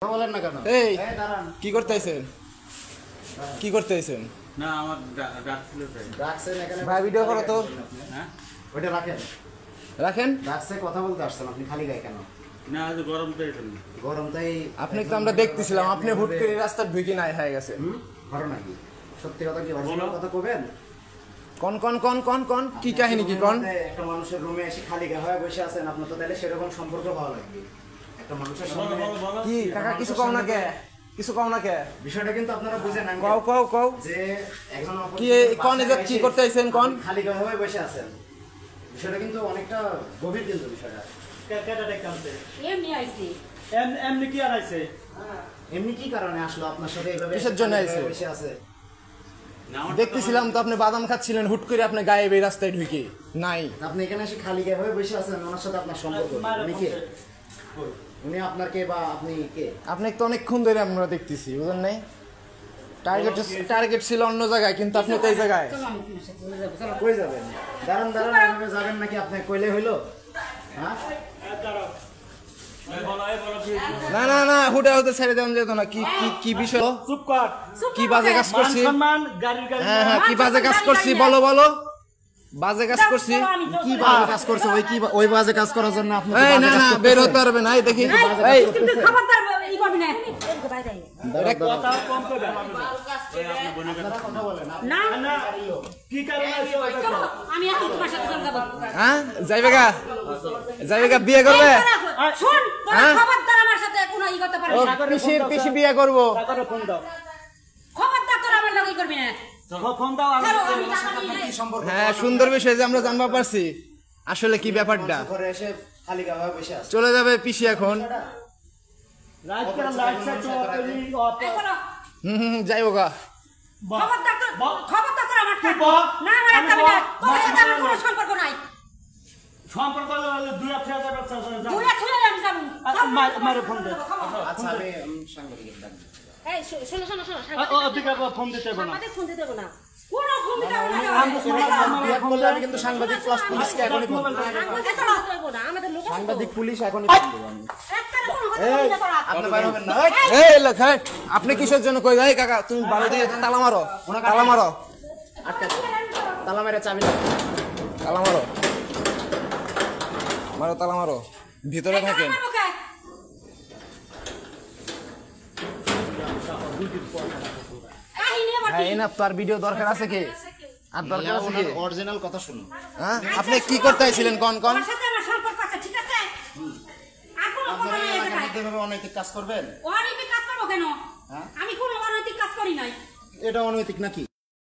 বলেন না কেন? এই দাঁড়ান, কি করতেছেন? কি করতেছেন? না আমার ডাক ছিল তাই। ডাকছেন এখানে ভাই ভিডিও করো তো। হ্যাঁ ওইটা রাখেন। রাখেন। ডাকছে কথা বলতে আসছেন আপনি খালি গায়ে কেন? না আজ গরম তো এখানে। গরম তাই আপনি তো আমরা দেখতেছিলাম আপনি হুট করে রাস্তা ঢুকে নাই হয়ে গেছে। ঘর নাকি? সত্যি কথা কি অরিজিনাল কথা কবেন? কোন কোন কোন কোন কোন কি কাহিনী কি কোন? একটা মানুষের রুমে এসে খালি গায়ে হয়ে বসে আছেন আপনি তো তাহলে সেরকম সম্পর্ক ভালো লাগবে। একটা মানুষের সামনে কি কাকা কিছু কও না কে? কিছু কও না কে? বিষয়টা কিন্তু আপনারা বুঝেন না কও কও কও যে একজন কি কোন এজত কি করতেছেন কোন? খালি গায়ে হয়ে বসে আছেন। বিষয়টা কিন্তু অনেকটা গভীর কিন্তু বিষয়টা। কেটাটা কামতে এমনি আইছি এমনি কি আর আইছে এমনি কি কারণে আসলো আপনার সাথে এইভাবে কিসের জন্য খালি গায়ে আইছে? বসে আছে? দেখতেছিলাম তো আপনি বাদাম খাচ্ছিলেন হুট করে আপনি গায়ে এই রাস্তায় ঢুকে নাই। আপনি এখানে এসে খালি গায়ে হয়ে বসে আছেন ওনার সাথে আপনার সম্পর্ক উনি কে? উনি আপনার কে বা আপনি কে? আপনি তো অনেকক্ষণ ধরে আমরা দেখতেছি বুঝলেন নাই? টার্গেট ছিল অন্য জায়গায় কিন্তু আপনি তো এই জায়গায়। চলো আমি তোমার সাথে চলে যাবো চলো কই যাবেন? দাঁড়ান দাঁড়ান এভাবে যাবেন নাকি আপনি কইলে হইলো? হ্যাঁ না না না হুটা হতে ছেড়ে দেন যেত না কি কি কি বিষয়? চুপ কর কি বাজে কাজ করছি? সম্মান গাড়ির গাড়ি হ্যাঁ হ্যাঁ কি বাজে কাজ করছি বলো বলো বাজে কাজ করছি কি বাজে কাজ করছে ওই বাজে কাজ করার জন্য আপনি এই না না বের হতে পারবে না এই দেখি এই কিন্তু খবরদার ই করবি না কথা কম করে কথা বলেন না না কি কারণে আইছে ওটা কও। আমি এখন তোমার সাথে চলে যাবো হ্যাঁ যাইবে গা বিয়ে করবে? শুন হ্যাঁ? খবরদার আমার সাথে কোনো ই করতে পারবি ও না পিসি বিয়ে করব। টাকাটা ফোন দাও খবরদার তোর আমার লগে করবি না ফোন দাও আমি চলো আমি টাকা নিয়ে কি সম্পর্ক? হ্যাঁ সুন্দর বিষয় যে আমরা জানবা পারছি আসলে কি ব্যাপারটা। ঘরে এসে খালি গায়ে হয়ে বসে আছে। চলে যাবে পিসি এখন। রাত করে লাইট সেট অফ চলো যাইবো গা। খবরদার তোর আমার কি বল? না আমার একটা না তোর সাথে আমার কোনো সম্পর্ক নাই সম্পর্ক হলে দুই হাজার ব্যবসা করে যাও দূরে ছুঁয়ে আমি যাবো মারে ফোন দে আচ্ছা আমি সাংবাদিকের ডাক দিচ্ছি। এই শোনো শোনো শোনো ওদিকে ফোন দিতে হবে না আমাদের ফোন দিতে দেবো না কোনো ফোন দিতে হবে না বিয়ে করলে আমি কিন্তু সাংবাদিক প্লাস পুলিশকে এখনই ফোন দেব। আমাদের চলো দেবো না আমাদের লোক সাংবাদিক পুলিশ এখনই ফোন দেব আমি। একটা কোনো কথা বলবি না তোরা আপনি বাইরে হবেন না। এই লোক হ্যাঁ আপনি কিসের জন্য কই যাই কাকা তুমি বারো দিয়ে তালা মারো তালা মারো আটকা তালা মেরে চাবি না। তালা মারো মারো তালা মারো ভিতরে থাকেন। হ্যাঁ এই না তার ভিডিও দরকার আছে কি আর দরকার আছে কি? অরিজিনাল কথা শুনুন। হ্যাঁ আপনি কি করতে আইছিলেন কোন কোন? আমার সাথে আমার সম্পর্ক আছে ঠিক আছে আর কোনো কথা আপনারা নাই এলাকার এটা মধ্যে এভাবে অনৈতিক কাজ করবেন? অনৈতিক কাজ করবো কেন হ্যাঁ? আমি কোনো অনৈতিক কাজ করি নাই এটা অনৈতিক নাকি?